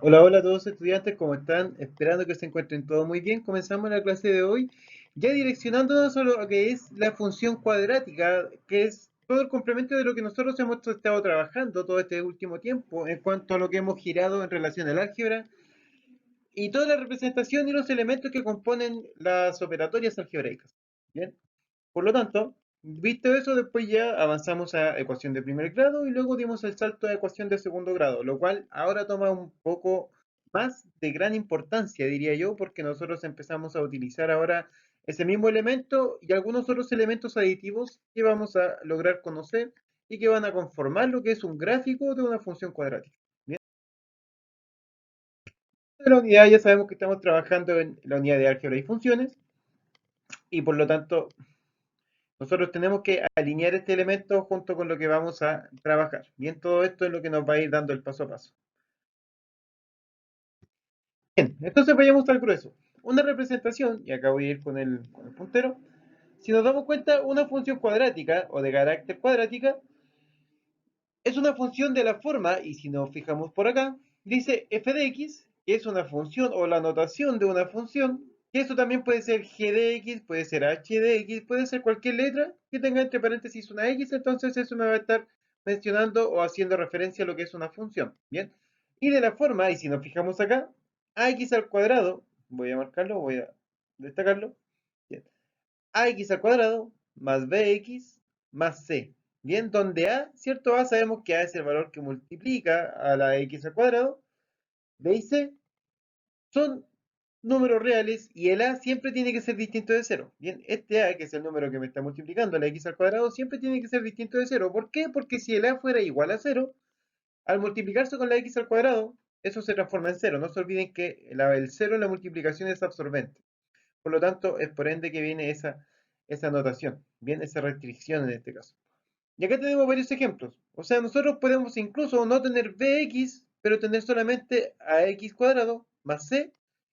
Hola, hola a todos estudiantes, ¿cómo están? Esperando que se encuentren todos muy bien. Comenzamos la clase de hoy ya direccionándonos a lo que es la función cuadrática, que es todo el complemento de lo que nosotros hemos estado trabajando todo este último tiempo en cuanto a lo que hemos girado en relación al álgebra y toda la representación y los elementos que componen las operatorias algebraicas. Bien, por lo tanto, visto eso, después ya avanzamos a ecuación de primer grado y luego dimos el salto a ecuación de segundo grado, lo cual ahora toma un poco más de gran importancia, diría yo, porque nosotros empezamos a utilizar ahora ese mismo elemento y algunos otros elementos aditivos que vamos a lograr conocer y que van a conformar lo que es un gráfico de una función cuadrática. Bien, de la unidad ya sabemos que estamos trabajando en la unidad de álgebra y funciones y por lo tanto nosotros tenemos que alinear este elemento junto con lo que vamos a trabajar. Bien, todo esto es lo que nos va a ir dando el paso a paso. Bien, entonces vayamos al grueso. Una representación, y acá voy a ir con el puntero, si nos damos cuenta, una función cuadrática o de carácter cuadrática es una función de la forma, y si nos fijamos por acá, dice f de x, que es una función o la notación de una función, que eso también puede ser g de x, puede ser h de x, puede ser cualquier letra que tenga entre paréntesis una x, entonces eso me va a estar mencionando o haciendo referencia a lo que es una función, ¿bien? Y de la forma, y si nos fijamos acá, ax al cuadrado, voy a marcarlo, voy a destacarlo, bien, ax al cuadrado más bx más c. Bien, donde a, ¿cierto? A sabemos que a es el valor que multiplica a la x al cuadrado. B y c son números reales y el a siempre tiene que ser distinto de cero. Bien, este a, que es el número que me está multiplicando la x al cuadrado, siempre tiene que ser distinto de cero. ¿Por qué? Porque si el a fuera igual a cero, al multiplicarse con la x al cuadrado, eso se transforma en cero. No se olviden que el cero en la multiplicación es absorbente. Por lo tanto, es por ende que viene esa notación, bien, esa restricción en este caso. Y acá tenemos varios ejemplos. O sea, nosotros podemos incluso no tener bx, pero tener solamente ax cuadrado más c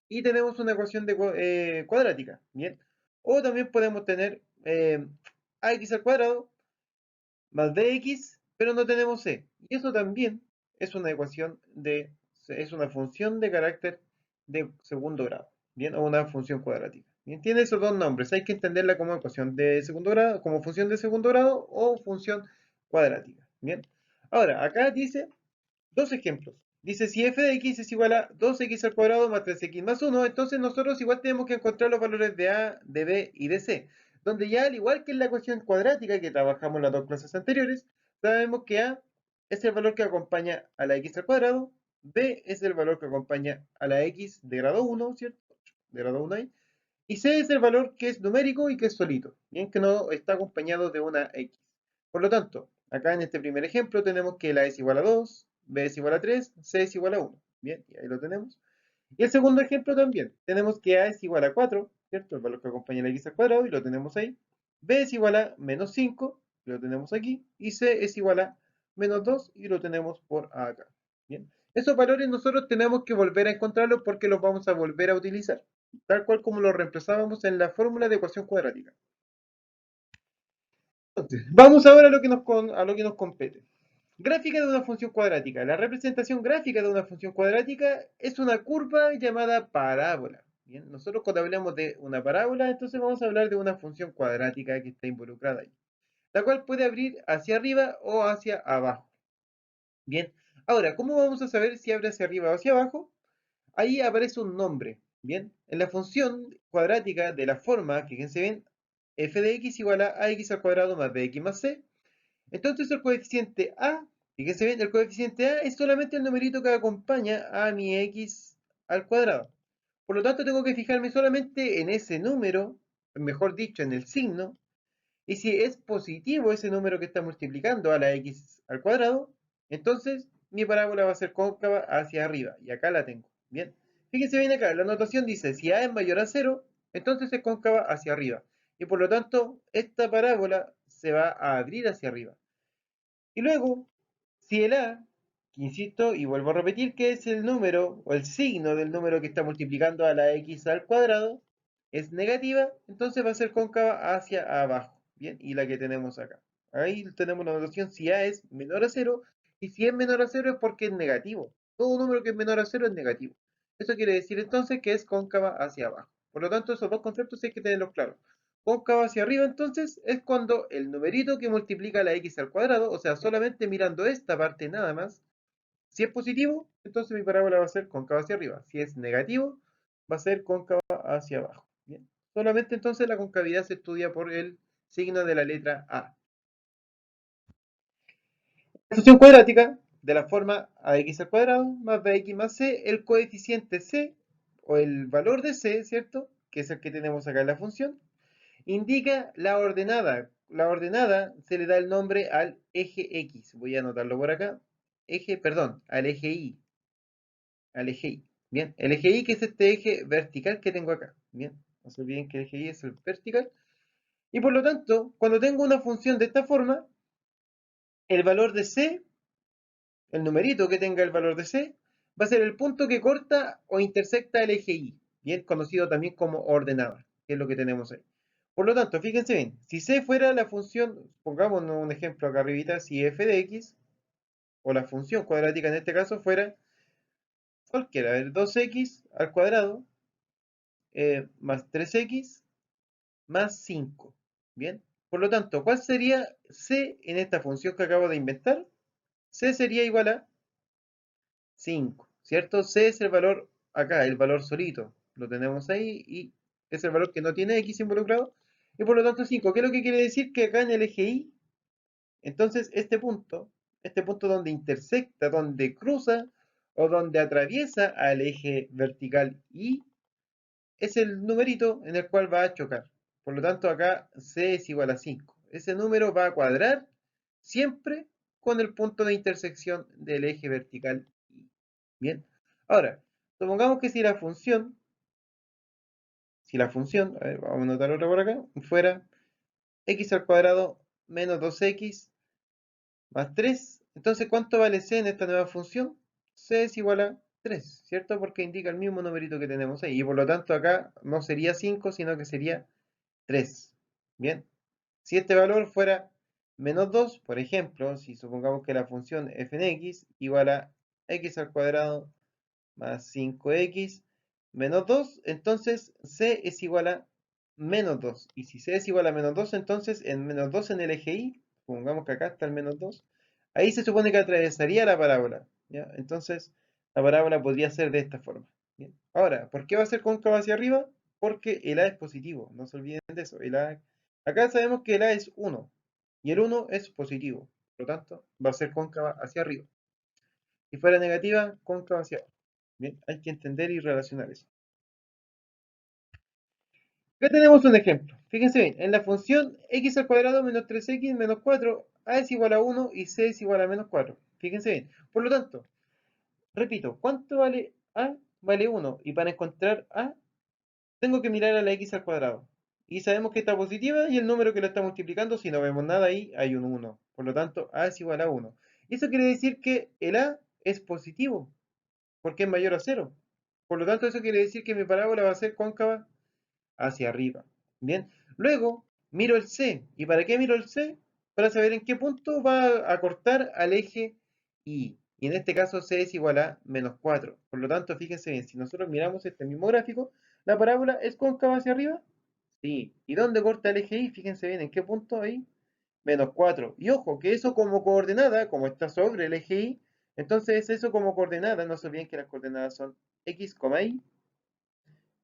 y tenemos una ecuación cuadrática, ¿bien? O también podemos tener ax al cuadrado más bx, pero no tenemos c. Y eso también es una es una función de carácter de segundo grado, ¿bien? O una función cuadrática. Bien, tiene esos dos nombres. Hay que entenderla como ecuación de segundo grado, como función de segundo grado o función cuadrática, ¿bien? Ahora, acá dice dos ejemplos. Dice, si f de x es igual a 2x al cuadrado más 3x más 1, entonces nosotros igual tenemos que encontrar los valores de a, de b y de c. Donde ya, al igual que en la ecuación cuadrática que trabajamos en las dos clases anteriores, sabemos que a es el valor que acompaña a la x al cuadrado, b es el valor que acompaña a la x de grado 1, ¿cierto? De grado 1 ahí. Y c es el valor que es numérico y que es solito, bien que no está acompañado de una x. Por lo tanto, acá en este primer ejemplo tenemos que la es igual a 2, b es igual a 3, c es igual a 1. Bien, y ahí lo tenemos. Y el segundo ejemplo también, tenemos que a es igual a 4, ¿cierto? El valor que acompaña a la x al cuadrado y lo tenemos ahí. B es igual a menos 5, y lo tenemos aquí. Y c es igual a menos 2 y lo tenemos por acá. Bien, esos valores nosotros tenemos que volver a encontrarlos porque los vamos a volver a utilizar, tal cual como los reemplazábamos en la fórmula de ecuación cuadrática. Entonces, vamos ahora a a lo que nos compete. Gráfica de una función cuadrática. La representación gráfica de una función cuadrática es una curva llamada parábola. Bien, nosotros cuando hablamos de una parábola, entonces vamos a hablar de una función cuadrática que está involucrada ahí, la cual puede abrir hacia arriba o hacia abajo. Bien, ahora, ¿cómo vamos a saber si abre hacia arriba o hacia abajo? Ahí aparece un nombre. Bien, en la función cuadrática de la forma, fíjense bien, f de x igual a ax al cuadrado más bx más c. Entonces el coeficiente a, fíjense bien, el coeficiente a es solamente el numerito que acompaña a mi x al cuadrado. Por lo tanto, tengo que fijarme solamente en ese número, mejor dicho, en el signo, y si es positivo ese número que está multiplicando a la x al cuadrado, entonces mi parábola va a ser cóncava hacia arriba. Y acá la tengo. Bien. Fíjense bien acá, la notación dice, si a es mayor a cero, entonces es cóncava hacia arriba. Y por lo tanto, esta parábola se va a abrir hacia arriba. Y luego, si el a, que insisto y vuelvo a repetir que es el número o el signo del número que está multiplicando a la x al cuadrado, es negativa, entonces va a ser cóncava hacia abajo. Bien, y la que tenemos acá. Ahí tenemos la notación si a es menor a cero, y si es menor a cero es porque es negativo. Todo número que es menor a cero es negativo. Eso quiere decir entonces que es cóncava hacia abajo. Por lo tanto, esos dos conceptos hay que tenerlos claros. Cóncava hacia arriba entonces es cuando el numerito que multiplica la x al cuadrado, o sea, solamente mirando esta parte nada más, si es positivo, entonces mi parábola va a ser cóncava hacia arriba. Si es negativo, va a ser cóncava hacia abajo. Bien. Solamente entonces la concavidad se estudia por el signo de la letra A. La función cuadrática de la forma ax al cuadrado más bx más c, el coeficiente c o el valor de c, ¿cierto? Que es el que tenemos acá en la función, indica la ordenada. La ordenada se le da el nombre al eje x. Voy a anotarlo por acá. Perdón, al eje y. Al eje y. Bien, el eje y que es este eje vertical que tengo acá. Bien, no se olviden que el eje y es el vertical. Y por lo tanto, cuando tengo una función de esta forma, el valor de c, el numerito que tenga el valor de c, va a ser el punto que corta o intersecta el eje y, bien conocido también como ordenada, que es lo que tenemos ahí. Por lo tanto, fíjense bien, si c fuera la función, pongamos un ejemplo acá arribita, si f de x, o la función cuadrática en este caso fuera cualquiera, a ver, 2x al cuadrado más 3x más 5, bien. Por lo tanto, ¿cuál sería c en esta función que acabo de inventar? C sería igual a 5, ¿cierto? C es el valor acá, el valor solito. Lo tenemos ahí y es el valor que no tiene X involucrado. Y por lo tanto 5. ¿Qué es lo que quiere decir? Que acá en el eje Y, entonces este punto donde intersecta, donde cruza o donde atraviesa al eje vertical Y, es el numerito en el cual va a chocar. Por lo tanto acá C es igual a 5. Ese número va a cuadrar siempre con el punto de intersección del eje vertical Y. Bien. Ahora, supongamos que si la función, a ver, vamos a anotar otra por acá, fuera x al cuadrado menos 2x más 3, entonces ¿cuánto vale c en esta nueva función? C es igual a 3, ¿cierto? Porque indica el mismo numerito que tenemos ahí, y por lo tanto acá no sería 5, sino que sería 3. Bien. Si este valor fuera menos 2, por ejemplo, si supongamos que la función f de x igual a x al cuadrado más 5x menos 2, entonces c es igual a menos 2. Y si c es igual a menos 2, entonces en menos 2 en el eje y, pongamos que acá está el menos 2, ahí se supone que atravesaría la parábola, ¿ya? Entonces la parábola podría ser de esta forma. ¿Bien? Ahora, ¿por qué va a ser cóncava hacia arriba? Porque el a es positivo, no se olviden de eso. Acá sabemos que el a es 1 y el 1 es positivo, por lo tanto va a ser cóncava hacia arriba. Si fuera negativa, cóncava hacia abajo. Bien, hay que entender y relacionar eso. Acá tenemos un ejemplo. Fíjense bien, en la función x al cuadrado menos 3x menos 4, a es igual a 1 y c es igual a menos 4. Fíjense bien. Por lo tanto, repito, ¿cuánto vale a? Vale 1. Y para encontrar a, tengo que mirar a la x al cuadrado. Y sabemos que está positiva y el número que lo está multiplicando, si no vemos nada ahí, hay un 1. Por lo tanto, a es igual a 1. Eso quiere decir que el a es positivo, porque es mayor a 0. Por lo tanto, eso quiere decir que mi parábola va a ser cóncava hacia arriba. Bien, luego miro el C. ¿Y para qué miro el C? Para saber en qué punto va a cortar al eje Y. Y en este caso C es igual a menos 4. Por lo tanto, fíjense bien, si nosotros miramos este mismo gráfico, ¿la parábola es cóncava hacia arriba? Sí. ¿Y dónde corta el eje Y? Fíjense bien, ¿en qué punto ahí? Menos 4. Y ojo, que eso como coordenada, como está sobre el eje Y, entonces eso como coordenada, no se olviden que las coordenadas son x, y.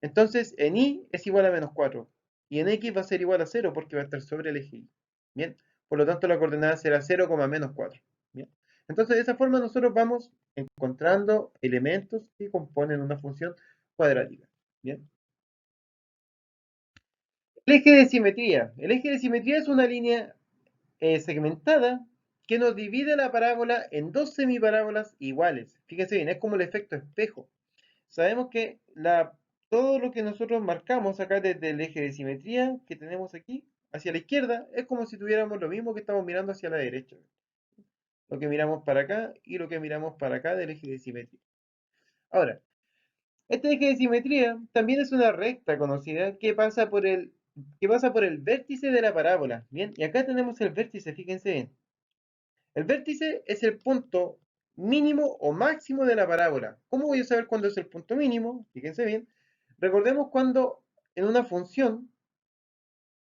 Entonces, en y es igual a menos 4. Y en x va a ser igual a 0 porque va a estar sobre el eje y. Bien. Por lo tanto, la coordenada será 0, menos 4. Bien. Entonces, de esa forma nosotros vamos encontrando elementos que componen una función cuadrática. Bien. El eje de simetría. El eje de simetría es una línea segmentada que nos divide la parábola en dos semiparábolas iguales. Fíjense bien, es como el efecto espejo. Sabemos que todo lo que nosotros marcamos acá desde el eje de simetría que tenemos aquí hacia la izquierda es como si tuviéramos lo mismo que estamos mirando hacia la derecha. Lo que miramos para acá y lo que miramos para acá del eje de simetría. Ahora, este eje de simetría también es una recta conocida que pasa por el vértice de la parábola. Bien, y acá tenemos el vértice, fíjense bien. El vértice es el punto mínimo o máximo de la parábola. ¿Cómo voy a saber cuándo es el punto mínimo? Fíjense bien. Recordemos cuando en una función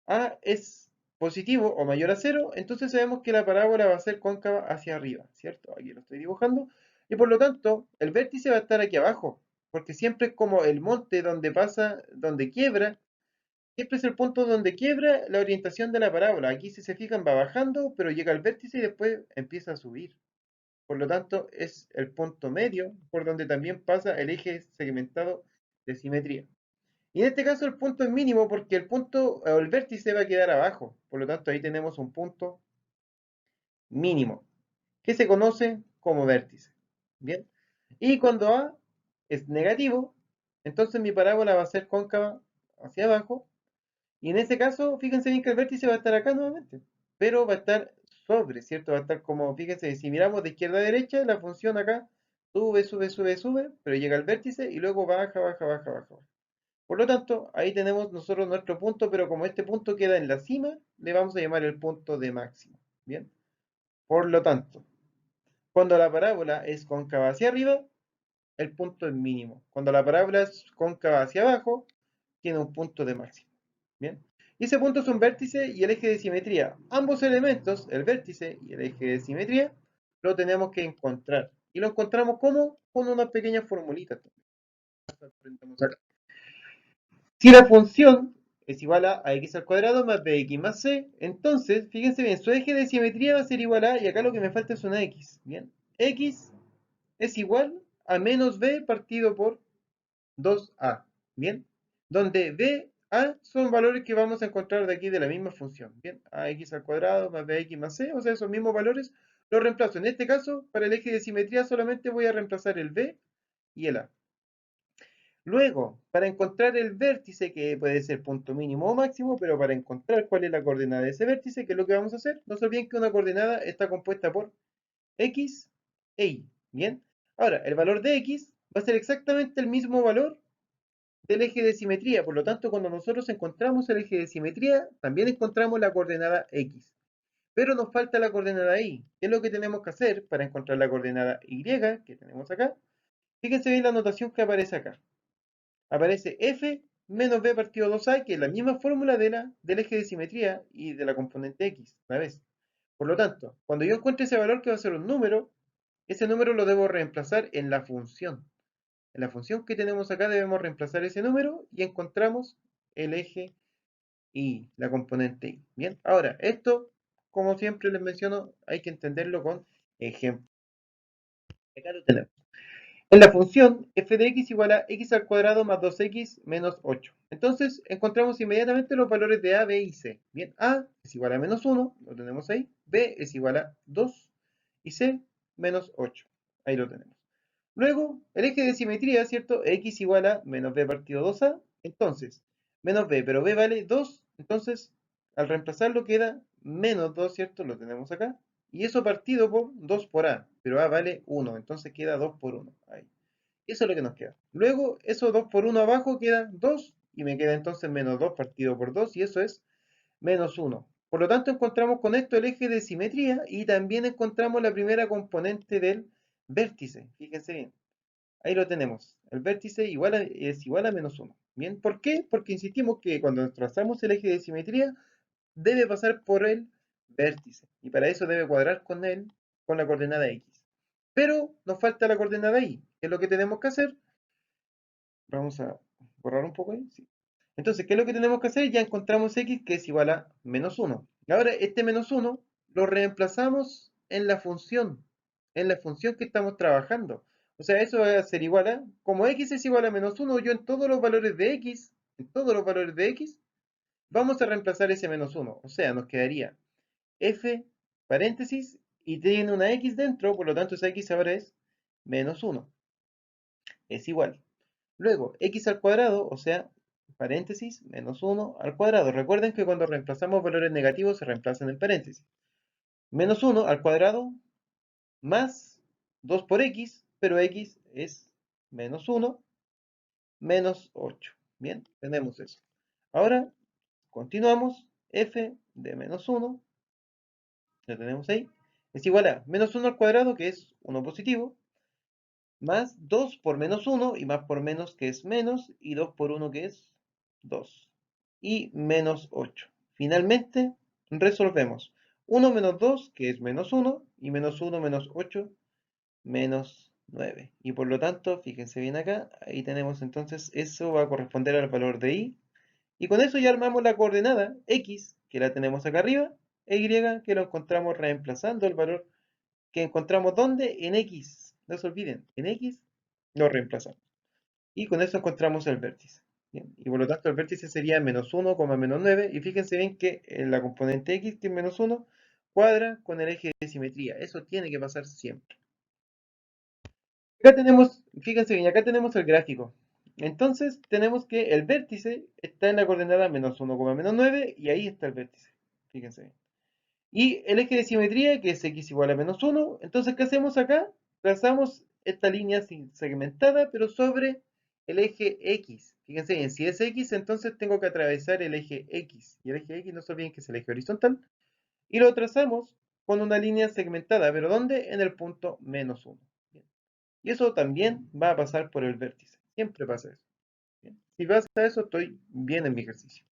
a es positivo o mayor a cero, entonces sabemos que la parábola va a ser cóncava hacia arriba, ¿cierto? Aquí lo estoy dibujando. Y por lo tanto, el vértice va a estar aquí abajo, porque siempre es como el monte donde pasa, donde quiebra, siempre es el punto donde quiebra la orientación de la parábola. Aquí, si se fijan, va bajando, pero llega al vértice y después empieza a subir. Por lo tanto, es el punto medio por donde también pasa el eje segmentado de simetría. Y en este caso el punto es mínimo porque el punto o el vértice va a quedar abajo. Por lo tanto, ahí tenemos un punto mínimo, que se conoce como vértice. Bien. Y cuando A es negativo, entonces mi parábola va a ser cóncava hacia abajo. Y en ese caso, fíjense bien que el vértice va a estar acá nuevamente, pero va a estar sobre, ¿cierto? Va a estar como, fíjense, si miramos de izquierda a derecha, la función acá sube, sube, sube, sube, pero llega al vértice y luego baja, baja, baja, baja. Por lo tanto, ahí tenemos nosotros nuestro punto, pero como este punto queda en la cima, le vamos a llamar el punto de máximo. Bien. Por lo tanto, cuando la parábola es cóncava hacia arriba, el punto es mínimo. Cuando la parábola es cóncava hacia abajo, tiene un punto de máximo. Bien. Y ese punto es un vértice y el eje de simetría. Ambos elementos, el vértice y el eje de simetría, lo tenemos que encontrar. ¿Y lo encontramos cómo? Con una pequeña formulita. Si la función es igual a x al cuadrado más bx más c, entonces, fíjense bien, su eje de simetría va a ser igual a, y acá lo que me falta es una x, ¿bien? X es igual a menos b partido por 2a, ¿bien? Donde b, a son valores que vamos a encontrar de aquí de la misma función, ¿bien? Ax al cuadrado más bx más c, o sea, esos mismos valores los reemplazo. En este caso, para el eje de simetría solamente voy a reemplazar el b y el a. Luego, para encontrar el vértice, que puede ser punto mínimo o máximo, pero para encontrar cuál es la coordenada de ese vértice, ¿qué es lo que vamos a hacer? No se olviden que una coordenada está compuesta por x e y. Bien. Ahora, el valor de x va a ser exactamente el mismo valor del eje de simetría. Por lo tanto, cuando nosotros encontramos el eje de simetría, también encontramos la coordenada x. Pero nos falta la coordenada y. ¿Qué es lo que tenemos que hacer para encontrar la coordenada y que tenemos acá? Fíjense bien la notación que aparece acá. Aparece f menos b partido 2a, que es la misma fórmula del eje de simetría y de la componente x, una vez. Por lo tanto, cuando yo encuentre ese valor que va a ser un número, ese número lo debo reemplazar en la función. En la función que tenemos acá debemos reemplazar ese número y encontramos el eje y la componente y. Bien, ahora, esto, como siempre les menciono, hay que entenderlo con ejemplo. Acá lo tenemos. En la función f de x igual a x al cuadrado más 2x menos 8. Entonces encontramos inmediatamente los valores de a, b y c. Bien, a es igual a menos 1, lo tenemos ahí. B es igual a 2 y c menos 8. Ahí lo tenemos. Luego, el eje de simetría, ¿cierto? X igual a menos b partido 2a. Entonces, menos b, pero b vale 2. Entonces, al reemplazarlo queda menos 2, ¿cierto? Lo tenemos acá. Y eso partido por 2 por a. Pero a vale 1. Entonces queda 2 por 1. Ahí. Eso es lo que nos queda. Luego, eso 2 por 1 abajo queda 2. Y me queda entonces menos 2 partido por 2. Y eso es menos 1. Por lo tanto, encontramos con esto el eje de simetría y también encontramos la primera componente del vértice. Fíjense bien. Ahí lo tenemos. El vértice es igual a menos 1. Bien, ¿por qué? Porque insistimos que cuando trazamos el eje de simetría debe pasar por el vértice. Y para eso debe cuadrar con él, con la coordenada x. Pero nos falta la coordenada y. ¿Qué es lo que tenemos que hacer? Vamos a borrar un poco ahí. Sí. Entonces, ¿qué es lo que tenemos que hacer? Ya encontramos x que es igual a menos 1. Y ahora este menos 1 lo reemplazamos en la función que estamos trabajando. O sea, eso va a ser igual a, como x es igual a menos 1, yo en todos los valores de x, vamos a reemplazar ese menos 1. O sea, nos quedaría f paréntesis y tiene una x dentro, por lo tanto esa x ahora es menos 1. Es igual. Luego, x al cuadrado, o sea, paréntesis, menos 1 al cuadrado. Recuerden que cuando reemplazamos valores negativos se reemplazan en paréntesis. Menos 1 al cuadrado más 2 por x, pero x es menos 1 menos 8. Bien, tenemos eso. Ahora, continuamos. F de menos 1, lo tenemos ahí. es igual a menos 1 al cuadrado, que es 1 positivo, más 2 por menos 1, y más por menos, que es menos, y 2 por 1, que es 2, y menos 8. Finalmente, resolvemos 1 menos 2, que es menos 1, y menos 1 menos 8, menos 9. Y por lo tanto, fíjense bien acá, ahí tenemos entonces, eso va a corresponder al valor de y. Y con eso ya armamos la coordenada x, que la tenemos acá arriba, e y, que lo encontramos reemplazando el valor que encontramos ¿dónde? En x. No se olviden, en x lo reemplazamos. Y con eso encontramos el vértice. Bien, y por lo tanto el vértice sería menos 1, menos 9. Y fíjense bien que en la componente x, que es menos 1, cuadra con el eje de simetría. Eso tiene que pasar siempre. Acá tenemos, fíjense bien, acá tenemos el gráfico. Entonces tenemos que el vértice está en la coordenada menos 1, menos 9, y ahí está el vértice. Fíjense bien. Y el eje de simetría, que es x igual a menos 1. Entonces, ¿qué hacemos acá? Trazamos esta línea segmentada, pero sobre el eje x. Fíjense bien, si es x, entonces tengo que atravesar el eje x. Y el eje x no se olviden que es el eje horizontal. Y lo trazamos con una línea segmentada, ¿pero dónde? En el punto menos 1. Bien. Y eso también va a pasar por el vértice. Siempre pasa eso. Bien. Si pasa eso, estoy bien en mi ejercicio.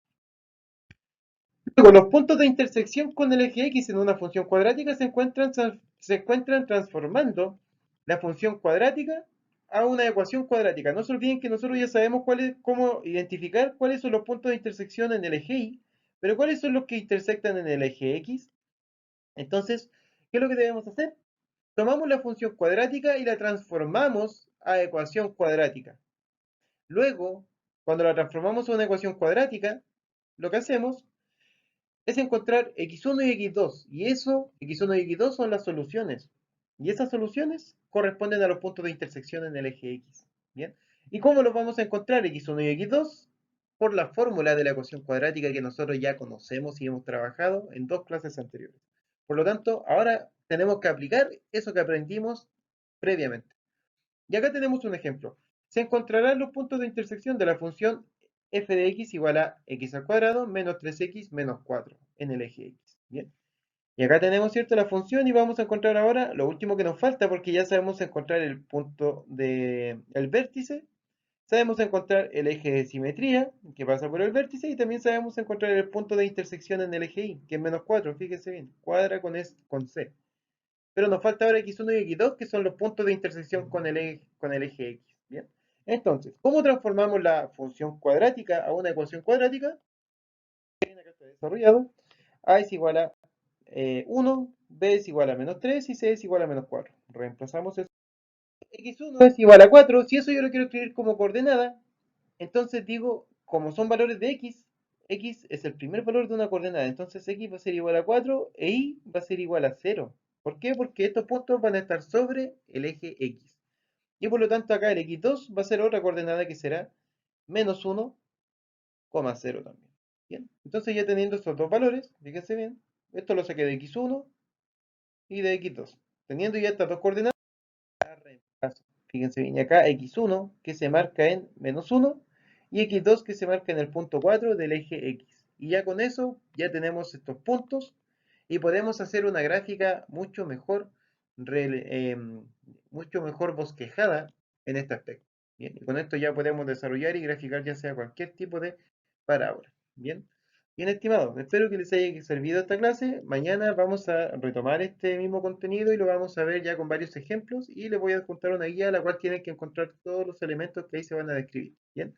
Luego, los puntos de intersección con el eje x en una función cuadrática se encuentran transformando la función cuadrática a una ecuación cuadrática. No se olviden que nosotros ya sabemos cómo identificar cuáles son los puntos de intersección en el eje y, pero cuáles son los que intersectan en el eje x. Entonces, ¿qué es lo que debemos hacer? Tomamos la función cuadrática y la transformamos a ecuación cuadrática. Luego, cuando la transformamos a una ecuación cuadrática, lo que hacemos es encontrar x1 y x2. Y eso, x1 y x2 son las soluciones. Y esas soluciones corresponden a los puntos de intersección en el eje x. ¿Bien? ¿Y cómo los vamos a encontrar x1 y x2? Por la fórmula de la ecuación cuadrática que nosotros ya conocemos y hemos trabajado en 2 clases anteriores. Por lo tanto, ahora tenemos que aplicar eso que aprendimos previamente. Y acá tenemos un ejemplo. Se encontrarán los puntos de intersección de la función f de x igual a x al cuadrado menos 3x menos 4 en el eje x. Bien. Y acá tenemos, ¿cierto?, la función, y vamos a encontrar ahora lo último que nos falta, porque ya sabemos encontrar el punto del vértice, sabemos encontrar el eje de simetría, que pasa por el vértice, y también sabemos encontrar el punto de intersección en el eje y, que es menos 4, fíjense bien, cuadra con c. Pero nos falta ahora x1 y x2, que son los puntos de intersección con el eje x. ¿Bien? Entonces, ¿cómo transformamos la función cuadrática a una ecuación cuadrática? Bien, acá está desarrollado. A es igual a 1, b es igual a menos 3 y c es igual a menos 4. Reemplazamos eso. X1 es igual a 4. Si eso yo lo quiero escribir como coordenada, entonces digo, como son valores de x es el primer valor de una coordenada. Entonces x va a ser igual a 4 e y va a ser igual a 0. ¿Por qué? Porque estos puntos van a estar sobre el eje x. Y por lo tanto acá el x2 va a ser otra coordenada, que será menos 1, 0 también. Bien, entonces ya teniendo estos dos valores, fíjense bien, esto lo saqué de x1 y de x2. Teniendo ya estas dos coordenadas, reemplazo. Fíjense bien, y acá x1 que se marca en menos 1 y x2 que se marca en el punto 4 del eje x. Y ya con eso ya tenemos estos puntos y podemos hacer una gráfica mucho mejor bosquejada en este aspecto. Bien, y con esto ya podemos desarrollar y graficar ya sea cualquier tipo de parábola. Bien, bien, estimados, espero que les haya servido esta clase. Mañana vamos a retomar este mismo contenido y lo vamos a ver ya con varios ejemplos, y les voy a adjuntar una guía a la cual tienen que encontrar todos los elementos que ahí se van a describir. Bien,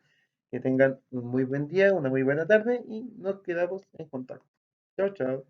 que tengan un muy buen día, una muy buena tarde, y nos quedamos en contacto. Chao, chao.